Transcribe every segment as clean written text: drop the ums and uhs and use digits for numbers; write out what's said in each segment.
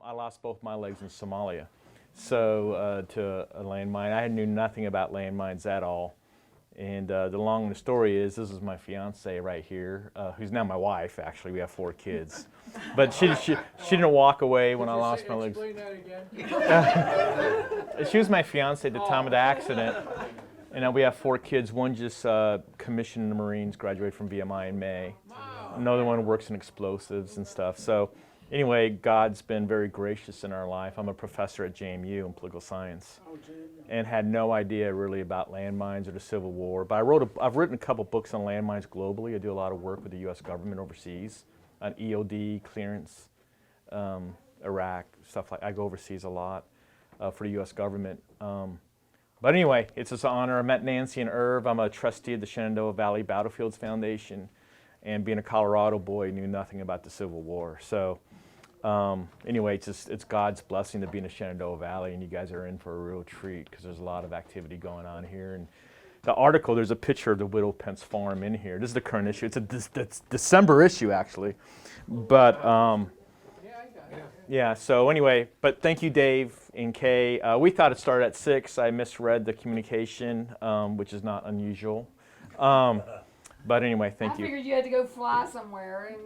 I lost both my legs in Somalia. So to a landmine, I knew nothing about landmines at all. And the long and the story is, this is my fiance right here, who's now my wife. Actually, we have 4 kids, but she didn't walk away when I lost my legs. Explain that again. She was my fiance at the time of the accident, and now we have 4 kids. One just commissioned in the Marines, graduated from VMI in May. Another one works in explosives and stuff. So anyway, God's been very gracious in our life. I'm a professor at JMU in political science, and had no idea really about landmines or the Civil War. But I've written a couple books on landmines globally. I do a lot of work with the U.S. government overseas on EOD clearance, Iraq, stuff like. I go overseas a lot for the U.S. government. But anyway, it's an honor. I met Nancy and Irv. I'm a trustee of the Shenandoah Valley Battlefields Foundation, and being a Colorado boy, knew nothing about the Civil War. So anyway, it's God's blessing to be in the Shenandoah Valley, and you guys are in for a real treat because there's a lot of activity going on here. And the article, there's a picture of the Widow Pence farm in here. This is the current issue. It's a December issue, actually. But yeah, so anyway, but thank you, Dave and Kay. We thought it started at 6. I misread the communication, which is not unusual. But anyway, thank you. I figured you had to go fly somewhere, and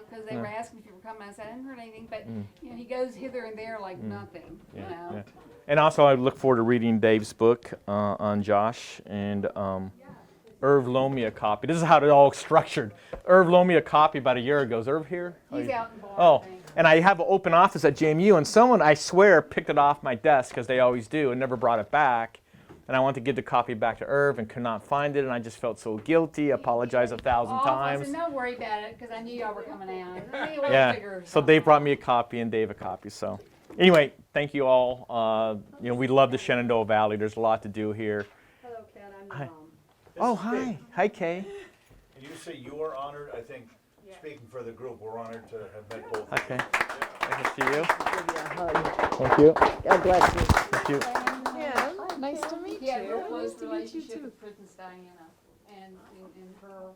because they were asking if you were coming. I said I hadn't heard anything, but he goes hither and there like nothing. Yeah. And also, I look forward to reading Dave's book on Josh, and Irv loaned me a copy. This is how it all structured. Irv loaned me a copy about a year ago. Is Irv here? He's out in Boston. And I have an open office at JMU, and someone, I swear, picked it off my desk, because they always do, and never brought it back. And I wanted to give the copy back to Irv and could not find it, and I just felt so guilty. Apologized 1,000 times. I said, don't worry about it, because I knew y'all were coming out. Yeah. So Dave brought me a copy, and Dave a copy. So anyway, thank you all. We love the Shenandoah Valley. There's a lot to do here. Hello, Kat. I'm your mom. Oh, hi. Hi, Kay. And you say you are honored. I think, speaking for the group, we're honored to have met both. Okay. Nice to see you. Give you a hug. Thank you. God bless you. Thank you. Yeah, nice to meet He had a you. real close Nice to meet you relationship too. with Princess Diana and her,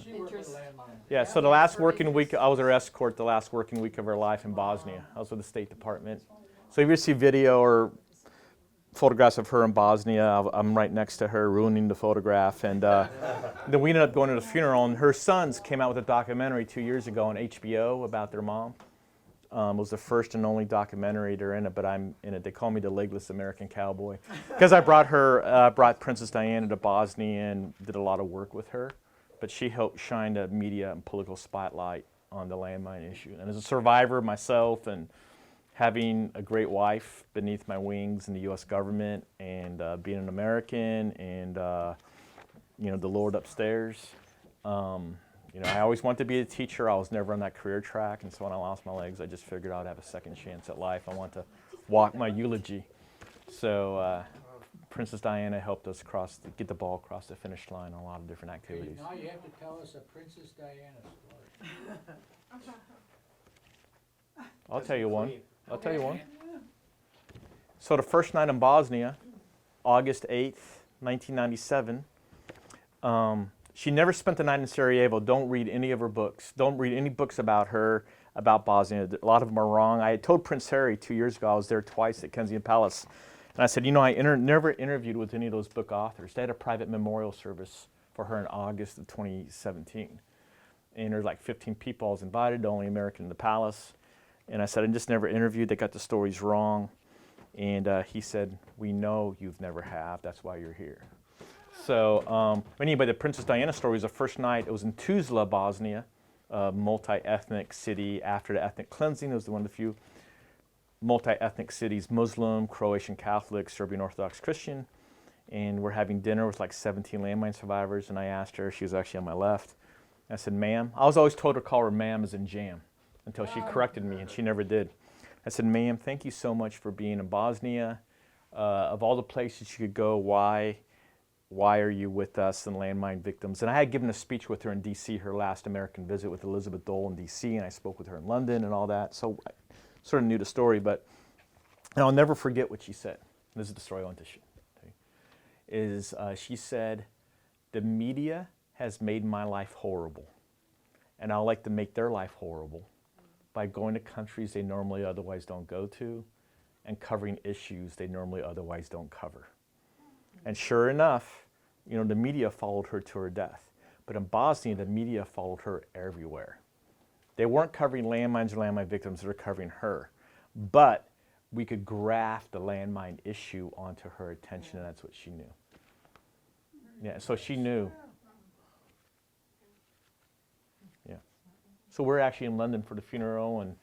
She worked with interest. landmines. Yeah, so the last working week, I was her escort the last working week of her life in Bosnia. I was with the State Department. So if you see video or photographs of her in Bosnia, I'm right next to her ruining the photograph. And then we ended up going to the funeral, and her sons came out with a documentary 2 years ago on HBO about their mom. It was the first and only documentary. They're in it, but I'm in it. They call me the legless American cowboy because I brought Princess Diana to Bosnia and did a lot of work with her. But she helped shine the media and political spotlight on the landmine issue. And as a survivor myself, and having a great wife beneath my wings in the U.S. government, and being an American, and the Lord upstairs. I always wanted to be a teacher. I was never on that career track, and so when I lost my legs, I just figured I'd have a second chance at life. I want to walk my eulogy. So Princess Diana helped us get the ball across the finish line on a lot of different activities. Now you have to tell us a Princess Diana story. I'll tell you one. So the first night in Bosnia, August 8th, 1997, she never spent the night in Sarajevo. Don't read any of her books. Don't read any books about her, about Bosnia. A lot of them are wrong. I had told Prince Harry 2 years ago, I was there twice at Kensington Palace, and I said, I never interviewed with any of those book authors. They had a private memorial service for her in August of 2017. And there's like 15 people I was invited, the only American in the palace. And I said, I just never interviewed. They got the stories wrong. And he said, we know you've never have. That's why you're here. So anyway, the Princess Diana story was the first night. It was in Tuzla, Bosnia, a multi-ethnic city. After the ethnic cleansing, it was one of the few multi-ethnic cities, Muslim, Croatian Catholic, Serbian Orthodox Christian. And we're having dinner with like 17 landmine survivors. And I asked her, she was actually on my left. I said, ma'am. I was always told to call her ma'am as in jam, until she corrected me, and she never did. I said, ma'am, thank you so much for being in Bosnia. Of all the places you could go, why are you with us and landmine victims? And I had given a speech with her in D.C., her last American visit with Elizabeth Dole in D.C., and I spoke with her in London and all that. So I sort of knew the story, but I'll never forget what she said. This is the story I want to share. She said, the media has made my life horrible, and I'd like to make their life horrible by going to countries they normally otherwise don't go to and covering issues they normally otherwise don't cover. And sure enough, you know, the media followed her to her death. But in Bosnia, the media followed her everywhere. They weren't covering landmines or landmine victims, they were covering her. But we could graft the landmine issue onto her attention, and that's what she knew. Yeah, so she knew. Yeah. So we're actually in London for the funeral and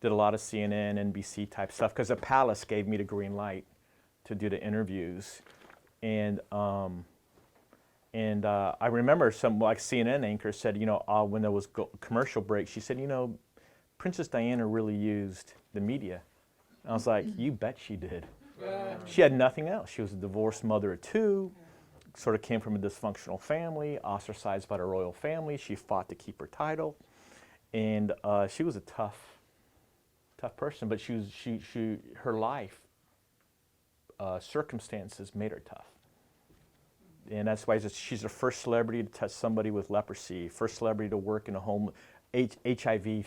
did a lot of CNN, NBC type stuff because the palace gave me the green light to do the interviews. And I remember some like CNN anchor said, you know, when there was commercial break, she said, you know, Princess Diana really used the media. And I was like, you bet she did. She had nothing else. She was a divorced mother of two, sort of came from a dysfunctional family, ostracized by the royal family. She fought to keep her title. And she was a tough person, but her life circumstances made her tough. And that's why she's the first celebrity to touch somebody with leprosy, first celebrity to work in a home HIV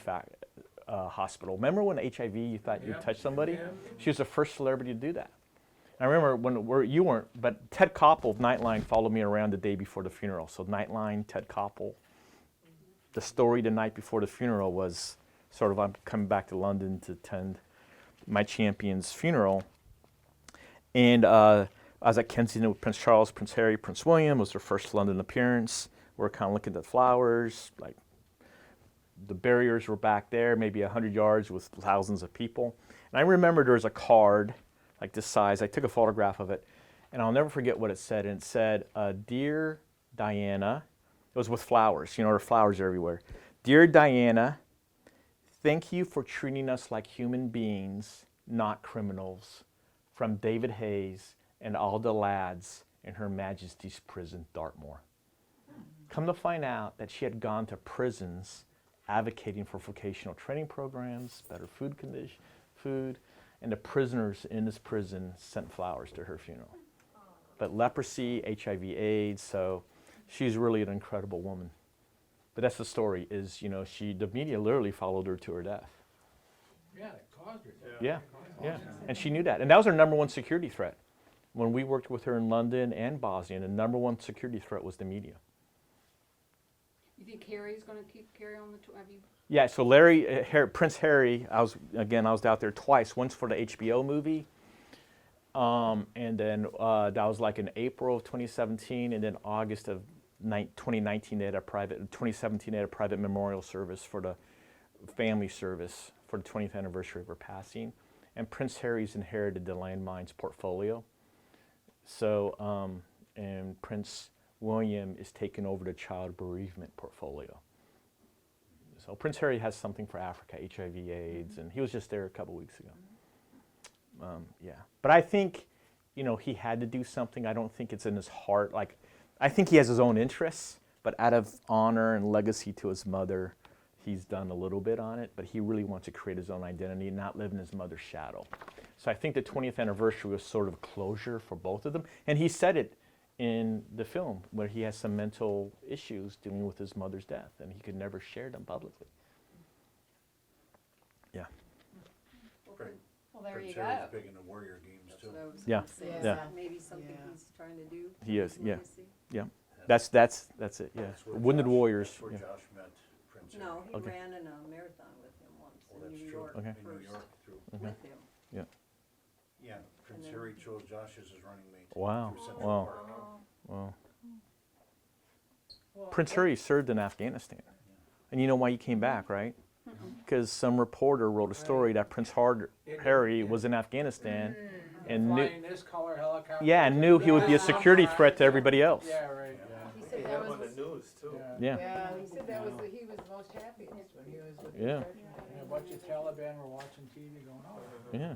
hospital. Remember when HIV, you thought you'd touch somebody? She was the first celebrity to do that. I remember when you weren't, but Ted Koppel of Nightline followed me around the day before the funeral. So Nightline, Ted Koppel. The story the night before the funeral was sort of, I'm coming back to London to attend my champion's funeral. And I was at Kensington with Prince Charles, Prince Harry, Prince William. It was their first London appearance. We're kind of looking at the flowers. Like the barriers were back there, maybe 100 yards with thousands of people. And I remember there was a card like this size. I took a photograph of it. And I'll never forget what it said. And it said, Dear Diana, it was with flowers. You know, there are flowers everywhere. Dear Diana, thank you for treating us like human beings, not criminals. From David Hayes and all the lads in Her Majesty's Prison, Dartmoor. Come to find out that she had gone to prisons advocating for vocational training programs, better food, and the prisoners in this prison sent flowers to her funeral. But leprosy, HIV, AIDS, so she's really an incredible woman. But that's the story, is, you know, the media literally followed her to her death. Yeah, it caused her. Yeah, yeah, and she knew that. And that was her number one security threat. When we worked with her in London and Bosnia, the number one security threat was the media. You think Harry's going to carry on the tour? Have you? Yeah, so Prince Harry, I was out there twice, once for the HBO movie, and then that was like in April of 2017, and then August of 2019, 2017, they had a private memorial service for the family service for the 20th anniversary of her passing. And Prince Harry's inherited the landmines portfolio. So, and Prince William is taking over the child bereavement portfolio. So Prince Harry has something for Africa, HIV, AIDS, and he was just there a couple weeks ago. Yeah, but I think, you know, he had to do something. I don't think it's in his heart. Like, I think he has his own interests, but out of honor and legacy to his mother, he's done a little bit on it, but he really wants to create his own identity and not live in his mother's shadow. So I think the 20th anniversary was sort of closure for both of them. And he said it in the film, where he has some mental issues dealing with his mother's death, and he could never share them publicly. Yeah. Right. Well, there Prince you go. Harry's big into warrior games too. Yeah. Yeah. Maybe something he's trying to do. He is, yeah. Legacy. Yeah. That's it, yeah. That's where Wounded Josh- Warriors. That's where Yeah. Josh met Prince Harry. No, he Okay. ran in a marathon with him once Oh, in that's New true. York Okay. In first. New York through. Okay. With him. Yeah, Prince then- Harry chose Josh as his running mate. Wow. Through Central Wow. Park. Wow. Prince Harry served in Afghanistan. And you know why he came back, right? Because some reporter wrote a story that Prince Harry was in Afghanistan and knew, Flying this color helicopter. yeah, and knew he would be a security threat to everybody else. Yeah, right, yeah. He said that was, news too. Yeah. yeah, he said that was, he was the most happiest when he was with Yeah. the And a bunch of Taliban were watching TV going, oh. Yeah.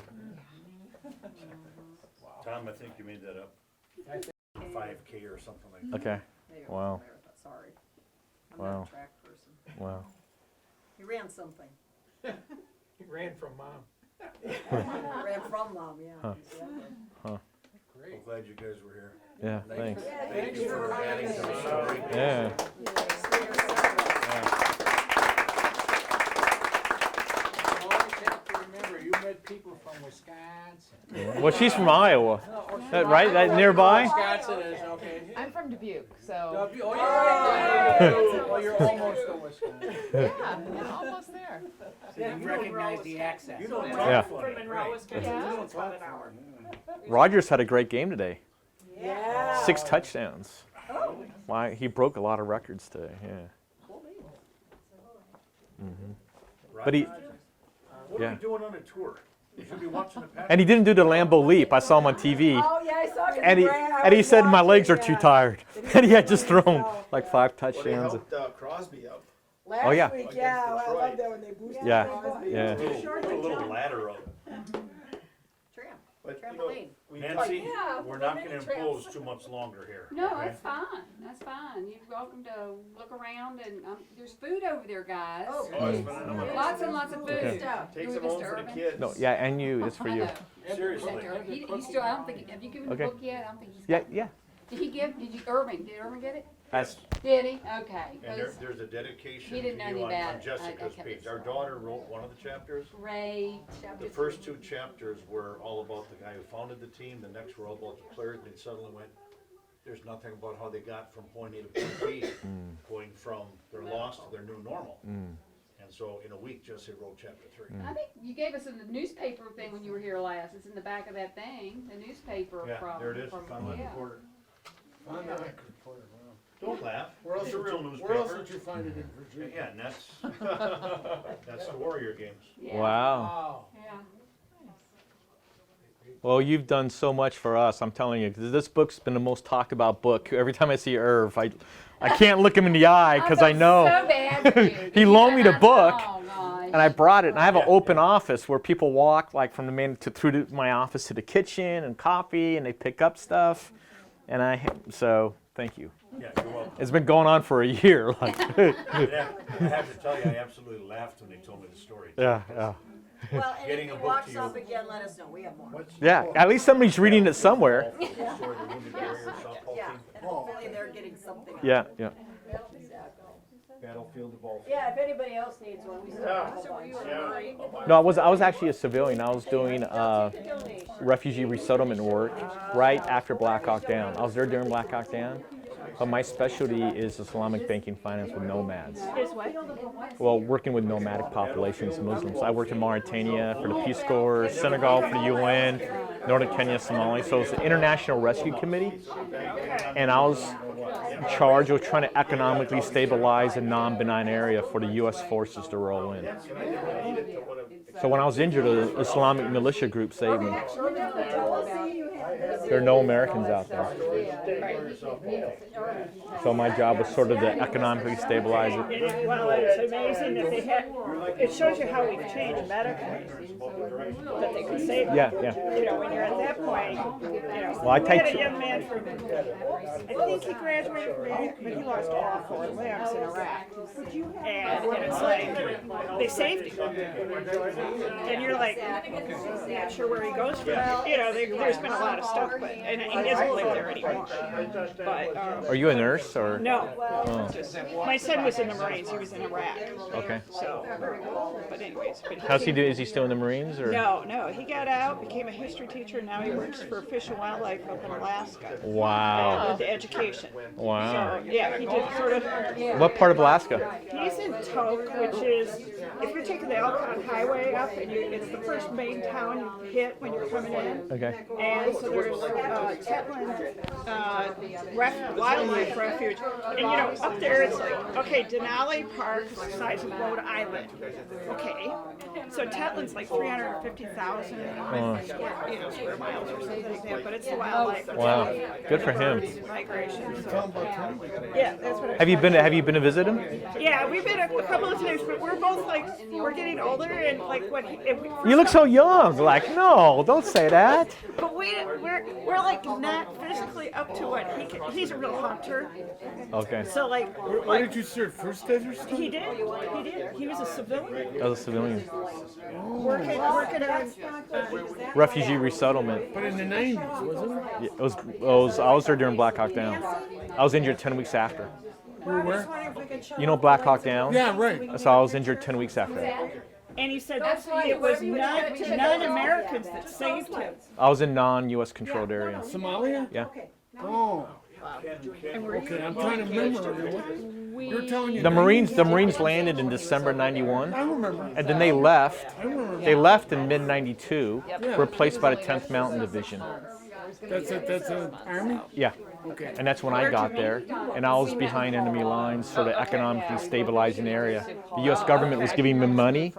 Wow. Tom, I think you made that up. I think 5K or something like that. Okay. There you go, Wow. marathon, sorry. I'm Wow. not a track person. Wow. He ran something. he ran from mom. Ran from mom, yeah. Huh. exactly. Great. Well, glad you guys were here. Yeah. Thanks. Thank you for adding to the story. Yeah. from Wisconsin. Well, she's from Iowa, right? That nearby. Wisconsin is okay. I'm from Dubuque, so Oh, you're right. Oh, you're almost to Wisconsin. yeah, almost there. So you recognize the accent. You don't Yeah. talk funny, Monroe, right? Wisconsin, Yeah. it's about an hour. Rogers had a great game today. Yeah. 6 touchdowns. Oh, Why he broke a lot of records today. Yeah. cool deal. But he- What yeah. are we doing on a tour? You should be watching the Packers. And he didn't do the Lambeau leap. I saw him on TV. Oh, yeah, I saw it. And he said my legs are too tired. And he had just thrown like 5 Well, they touchdowns. helped Crosby up. Oh, yeah. Last week, Against yeah, I Detroit. love that when they boosted Yeah, Crosby. yeah. Put a little ladder up. Tram, But, you know, trampoline. Nancy, Yeah, we're not gonna impose too much longer here. No, okay? that's fine. That's fine. You're welcome to look around and there's food over there, guys. Oh, Oh, it's been- Lots and lots of food. Okay. Stuff. Take You some want home Mr. for the Urban? kids. No, yeah, and you. It's for I you. know. Seriously. He still, I don't think, have you given Okay. the book yet? I don't think he's Yeah, got it. yeah. Did Urban get it? That's Did he? Okay. And 'Cause there's a dedication He to didn't know you any on about it. I Jessica's kept page. it Our daughter wrote one of the chapters. great. The first 2 chapters were all about the guy who founded the team. The next were all about the players. They suddenly went, there's nothing about how they got from point A to point B, going from their loss to their new normal. And so in a week, Jesse wrote chapter 3. I think you gave us a newspaper thing when you were here last. It's in the back of that thing, the newspaper Yeah, from. there it is. from- Found my yeah. reporter. Find that reporter, wow. Don't laugh. Where else It's a would real you- Where else newspaper. would you find it in Virginia? Yeah, and that's the Warrior games. Yeah. wow. Wow. Yeah. Well, you've done so much for us. I'm telling you, 'cause this book's been the most talked about book. Every time I see Irv, I can't look him in the eye because I felt know. So bad for you. He loaned me the book. Oh, gosh. And I brought it, and I have an open office where people walk like from the main through my office to the kitchen and coffee, and they pick up stuff. And so thank you. Yeah, you're welcome. It's been going on for a year. Like, I have to tell you, I absolutely laughed when they told me the story. yeah, yeah, Well, and Getting if a he book walks to you. up again, let us know. We have more. yeah. At least somebody's reading it somewhere. The story of the Wounded Warrior softball Yeah, team. and hopefully they're getting something. out of Yeah, it. yeah. Battlefield of all. Yeah, if anybody else needs one, we still have a bunch. No, I was actually a civilian. I was doing refugee resettlement work right after Black Hawk Down. I was there during Black Hawk Down, but my specialty is Islamic banking finance with nomads. Is what? Well, working with nomadic populations, Muslims. I worked in Mauritania for the Peace Corps, Senegal for the UN, Northern Kenya, Somalia. So it's the International Rescue Committee, and I was in charge of trying to economically stabilize a non-benign area for the U.S. forces to roll in. So when I was injured, an Islamic militia group saved me. There are no Americans out there. So my job was sort of to economically stabilize it. Well, it's amazing that they had, it shows you how we've changed medically, that they could save. Yeah, yeah. You know, when you're at that point, you know. Well, I We had take- a young man from, I think he graduated from Iraq, but he lost all 4 limbs in Iraq. And it's like, they saved him. And you're like, not sure where he goes from. You know, there's been a lot of stuff, but, and he doesn't live there anymore. But, Are you a nurse or? no, my son was in the Marines, he was in Iraq. Okay. So, but anyways. But How's he doing? Is he still in the Marines or? No, he got out, became a history teacher, now he works for Fish and Wildlife up in Alaska. Wow. With the education. Wow. So, yeah, he did sort of, What part of Alaska? he's in Tok, which is, if you're taking the Elkhorn Highway up, and it's the first main town you hit when you're coming in. Okay. And so there's Tetland Wildlife Refuge. And you know, up there it's like, okay, Denali Park is the size of Rhode Island. Okay. So Tetland's like 350,000 square miles or something like that, but it's the wildlife. Wow. Good for him. Migration. So, yeah, that's what Have you been to visit him? yeah, we've been a couple of times, but we're both like, we're getting older and like what, if we You look so young. Like, no, don't say that. but we're like not physically up to what he can. He's a real hunter. Okay. So like, Where did you serve? First Desert Storm? he did. He was a civilian. As a civilian. Working on, Refugee resettlement. But in the 90s, wasn't it? Yeah, it was, I was there during Black Hawk Down. I was injured 10 weeks after. Where? You know Black Hawk Down? Yeah, right. So I was injured 10 weeks after that. And he said That's right. it was Whatever you did, non-Americans that saved him. I was in non-U.S. controlled area. Somalia? Yeah. Oh. Okay, I'm trying to remember. You're telling you. The Marines landed in December '91, I remember. and then they left. I remember. They left in mid '92, replaced by the 10th Mountain Division. That's an army? Yeah. Okay. And that's when I got there, and I was behind enemy lines, sort of economically stabilizing area. The U.S. government was giving me money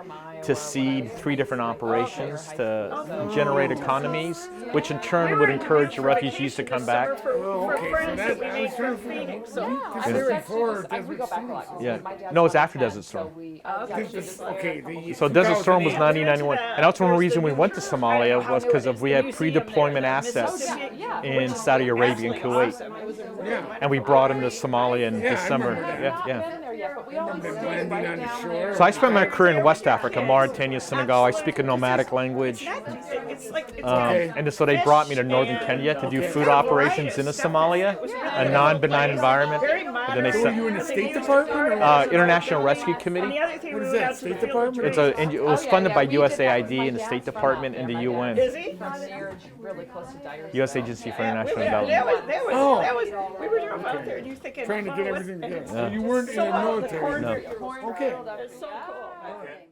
to seed 3 different operations to generate economies, which in turn would encourage the refugees to come back. Oh, okay. So Friends that that, we I made was trying from to figure Phoenix. out. Because they're before Desert Storm. Yeah. No, it's after Desert Storm. Okay. The So Desert Storm was 2008. 1991, and that's one reason we went to Somalia was because of we had pre-deployment assets in Saudi Arabia and Kuwait, Yeah. and we brought them to Somalia in Yeah, I December. remember that. Yeah. Then landing on the shore. So I spent my career in West Africa, Mauritania, Senegal. I speak a nomadic language. It's like it's And so they brought me to northern Kenya to do food operations in Somalia, a non-benign environment. And then they So were you in the State Department? Or International Rescue And Committee. the other thing What we is went that, out to the State field Department? of It's it was funded by USAID and the State Department and the UN, Is he? U.S. Agency for International Yeah, Development. Oh. we were driving out there and you're thinking, trying to get wow, everything and together. it's So you weren't in so the out in the military. corner. Okay. It's so cool. All right.